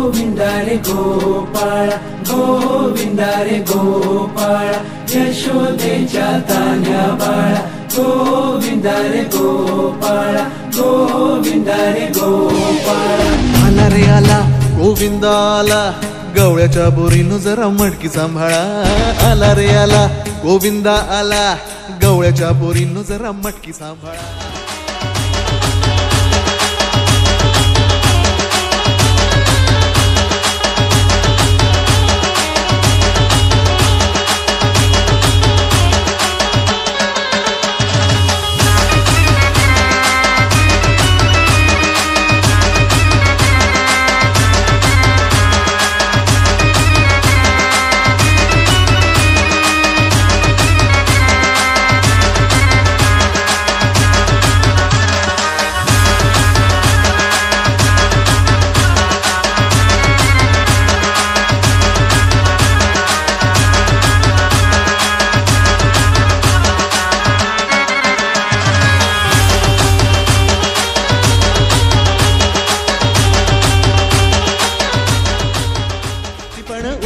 गोविंदा रे गोपाळा गोविंदा रे गोपाळा यशोदेच्या तान्ह्या बाळा गोविंदा रे गोपाळा गोविंदा रे गोपाळा आला रे आला गोविंदा आला गवळ्याच्या बोरीनं जरा मटकी सांभाळा आला रे आला गोविंदा आला गवळ्याच्या बोरीनं जरा मटकी सांभाळा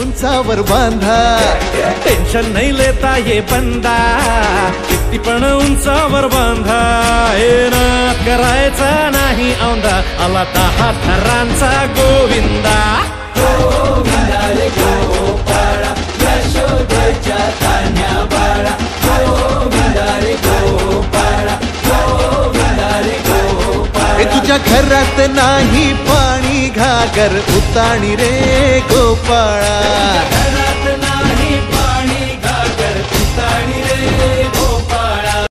उंचावर बांधा टेंशन नहीं लेता ये बंदा किती पण उंचावर बांधा हे ना करायचा नाही औंधा आला 10 थरांचा गोविंदा गोविंदा रे गोपाळा यशोदेच्या तान्ह्या बाळा गोविंदा रे गोपाळा गोविंदा रे गोपाळा तुझ्या घरात नाही पाणी घागर उताणी रे गोपाळा घरात